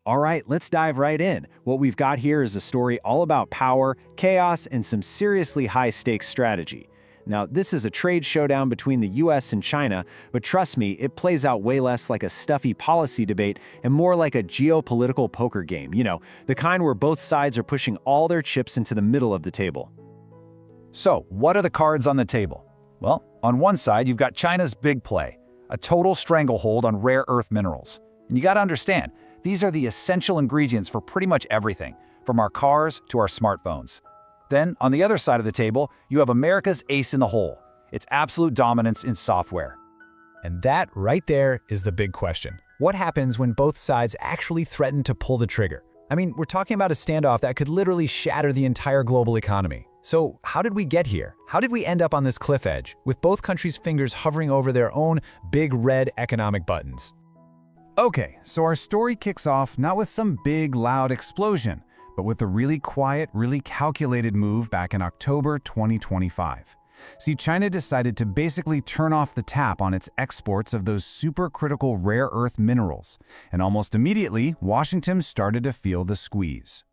All right, let's dive right in. What we've got here is a story all about power, chaos, and some seriously high-stakes strategy. Now, this is a trade showdown between the US and China, but trust me, it plays out way less like a stuffy policy debate and more like a geopolitical poker game, the kind where both sides are pushing all their chips into the middle of the table. So, what are the cards on the table? Well, on one side, you've got China's big play, a total stranglehold on rare earth minerals. And you gotta understand, these are the essential ingredients for pretty much everything, from our cars to our smartphones. Then, on the other side of the table, you have America's ace in the hole, its absolute dominance in software. And that right there is the big question. What happens when both sides actually threaten to pull the trigger? I mean, we're talking about a standoff that could literally shatter the entire global economy. So how did we get here? How did we end up on this cliff edge, with both countries' fingers hovering over their own big red economic buttons? Okay, so our story kicks off not with some big, loud explosion, but with a really quiet, really calculated move back in October 2025. See, China decided to basically turn off the tap on its exports of those supercritical rare earth minerals, and almost immediately, Washington started to feel the squeeze.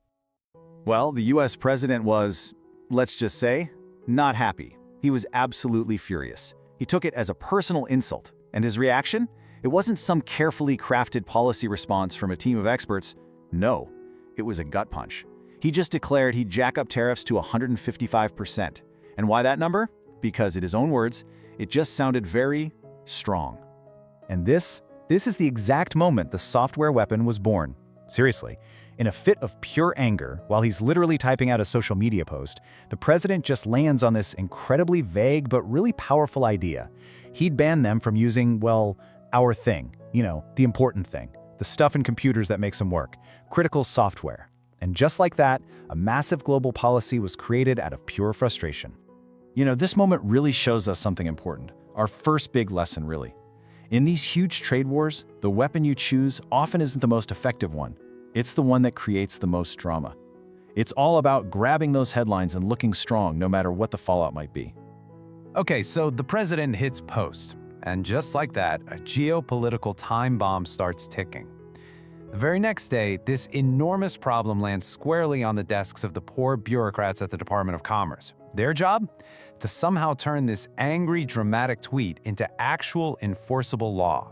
Well, the US president was, let's just say, not happy. He was absolutely furious. He took it as a personal insult, and his reaction? It wasn't some carefully crafted policy response from a team of experts. No, it was a gut punch. He just declared he'd jack up tariffs to 155%. And why that number? Because, in his own words, it just sounded very strong. And this is the exact moment the software weapon was born. Seriously, in a fit of pure anger, while he's literally typing out a social media post, the president just lands on this incredibly vague but really powerful idea. He'd ban them from using, well, our thing, the important thing, the stuff in computers that makes them work, critical software. And just like that, a massive global policy was created out of pure frustration. This moment really shows us something important. Our first big lesson, really. In these huge trade wars, the weapon you choose often isn't the most effective one. It's the one that creates the most drama. It's all about grabbing those headlines and looking strong no matter what the fallout might be. Okay, so the president hits post. And just like that, a geopolitical time bomb starts ticking. The very next day, this enormous problem lands squarely on the desks of the poor bureaucrats at the Department of Commerce. Their job? To somehow turn this angry, dramatic tweet into actual enforceable law.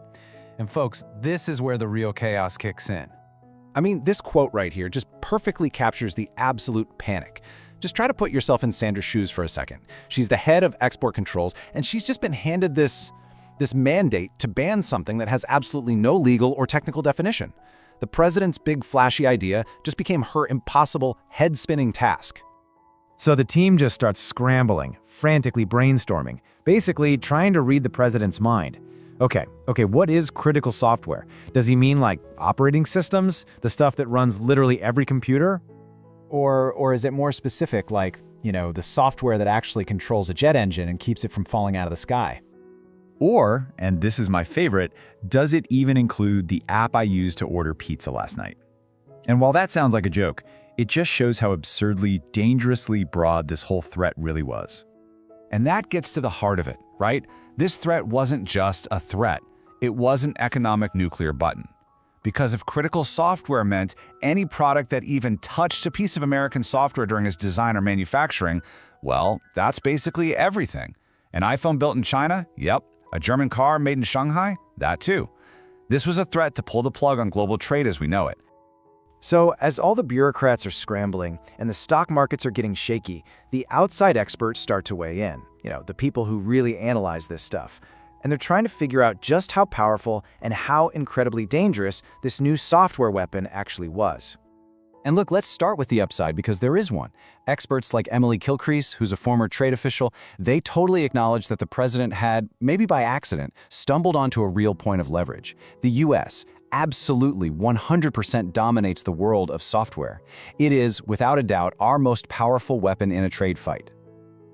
And folks, this is where the real chaos kicks in. I mean, this quote right here just perfectly captures the absolute panic. Just try to put yourself in Sandra's shoes for a second. She's the head of export controls, and she's just been handed this mandate to ban something that has absolutely no legal or technical definition. The president's big flashy idea just became her impossible, head-spinning task. So the team just starts scrambling, frantically brainstorming, basically trying to read the president's mind. Okay, what is critical software? Does he mean like operating systems, the stuff that runs literally every computer? Or is it more specific, like, the software that actually controls a jet engine and keeps it from falling out of the sky? Or, and this is my favorite, does it even include the app I used to order pizza last night? And while that sounds like a joke, it just shows how absurdly, dangerously broad this whole threat really was. And that gets to the heart of it, right? This threat wasn't just a threat. It was an economic nuclear button. Because if critical software meant any product that even touched a piece of American software during its design or manufacturing, well, that's basically everything. An iPhone built in China? Yep. A German car made in Shanghai? That too. This was a threat to pull the plug on global trade as we know it. So, as all the bureaucrats are scrambling and the stock markets are getting shaky, the outside experts start to weigh in, the people who really analyze this stuff. And they're trying to figure out just how powerful and how incredibly dangerous this new software weapon actually was. And look, let's start with the upside because there is one. Experts like Emily Kilcrease, who's a former trade official, they totally acknowledge that the president had, maybe by accident, stumbled onto a real point of leverage. The US absolutely 100% dominates the world of software. It is, without a doubt, our most powerful weapon in a trade fight.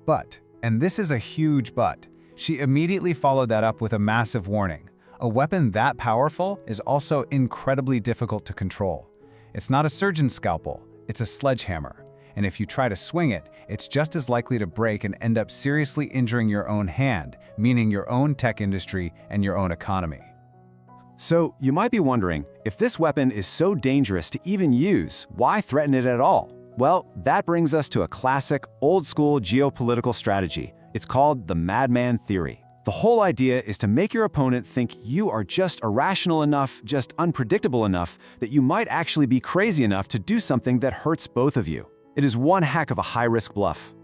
But, and this is a huge but, she immediately followed that up with a massive warning. A weapon that powerful is also incredibly difficult to control. It's not a surgeon's scalpel, it's a sledgehammer. And if you try to swing it, it's just as likely to break and end up seriously injuring your own hand, meaning your own tech industry and your own economy. So you might be wondering, if this weapon is so dangerous to even use, why threaten it at all? Well, that brings us to a classic, old-school geopolitical strategy. It's called the madman theory. The whole idea is to make your opponent think you are just irrational enough, just unpredictable enough, that you might actually be crazy enough to do something that hurts both of you. It is one heck of a high-risk bluff.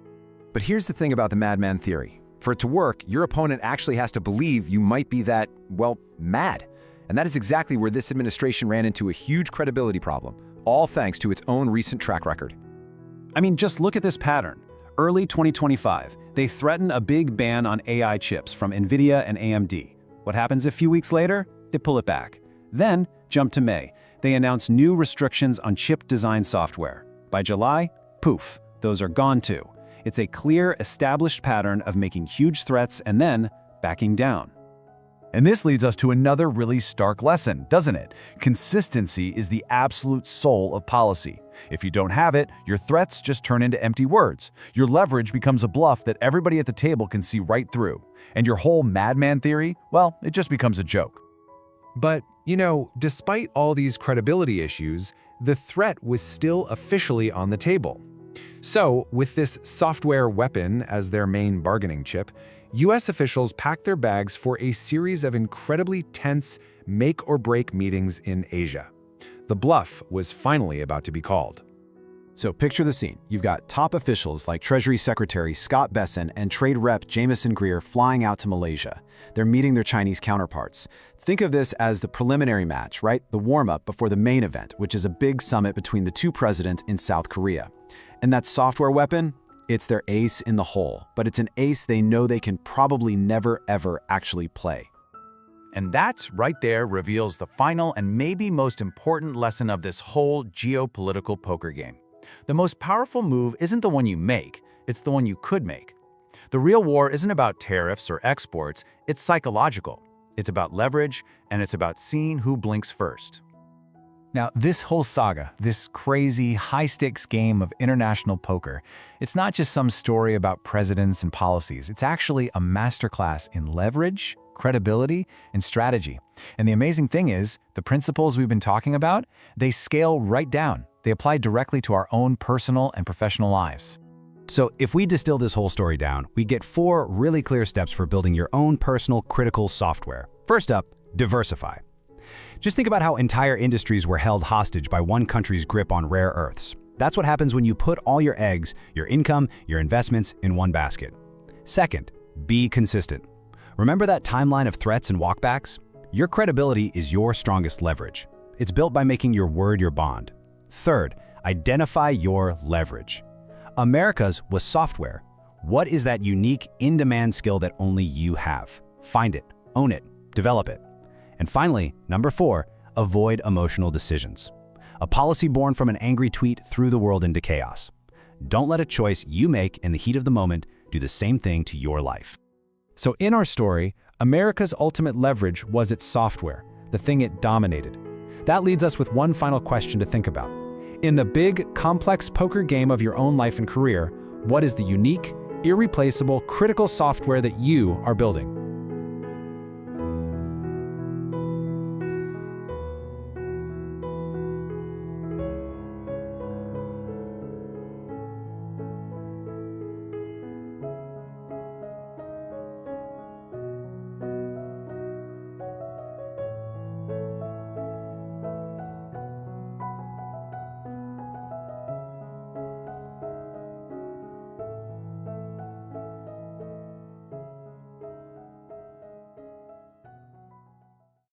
But here's the thing about the madman theory. For it to work, your opponent actually has to believe you might be that, well, mad. And that is exactly where this administration ran into a huge credibility problem, all thanks to its own recent track record. I mean, just look at this pattern. Early 2025, they threaten a big ban on AI chips from NVIDIA and AMD. What happens a few weeks later? They pull it back. Then, jump to May. They announce new restrictions on chip design software. By July, poof, those are gone too. It's a clear, established pattern of making huge threats and then backing down. And this leads us to another really stark lesson, doesn't it? Consistency is the absolute soul of policy. If you don't have it, your threats just turn into empty words. Your leverage becomes a bluff that everybody at the table can see right through. And your whole madman theory, well, it just becomes a joke. But, despite all these credibility issues, the threat was still officially on the table. So, with this software weapon as their main bargaining chip, US officials packed their bags for a series of incredibly tense make-or-break meetings in Asia. The bluff was finally about to be called. So picture the scene. You've got top officials like Treasury Secretary Scott Bessent and Trade Rep Jamieson Greer flying out to Malaysia. They're meeting their Chinese counterparts. Think of this as the preliminary match, right? The warm-up before the main event, which is a big summit between the two presidents in South Korea. And that software weapon? It's their ace in the hole, but it's an ace they know they can probably never ever actually play. And that right there reveals the final and maybe most important lesson of this whole geopolitical poker game. The most powerful move isn't the one you make, it's the one you could make. The real war isn't about tariffs or exports, it's psychological. It's about leverage, and it's about seeing who blinks first. Now, this whole saga, this crazy, high-stakes game of international poker, it's not just some story about presidents and policies. It's actually a masterclass in leverage, credibility, and strategy. And the amazing thing is, the principles we've been talking about, they scale right down. They apply directly to our own personal and professional lives. So if we distill this whole story down, we get 4 really clear steps for building your own personal critical software. First up, diversify. Just think about how entire industries were held hostage by one country's grip on rare earths. That's what happens when you put all your eggs, your income, your investments in one basket. Second, be consistent. Remember that timeline of threats and walkbacks? Your credibility is your strongest leverage. It's built by making your word your bond. Third, identify your leverage. America's was software. What is that unique, in-demand skill that only you have? Find it, own it, develop it. And finally, number 4, avoid emotional decisions. A policy born from an angry tweet threw the world into chaos. Don't let a choice you make in the heat of the moment do the same thing to your life. So in our story, America's ultimate leverage was its software, the thing it dominated. That leads us with one final question to think about. In the big, complex poker game of your own life and career, what is the unique, irreplaceable, critical software that you are building?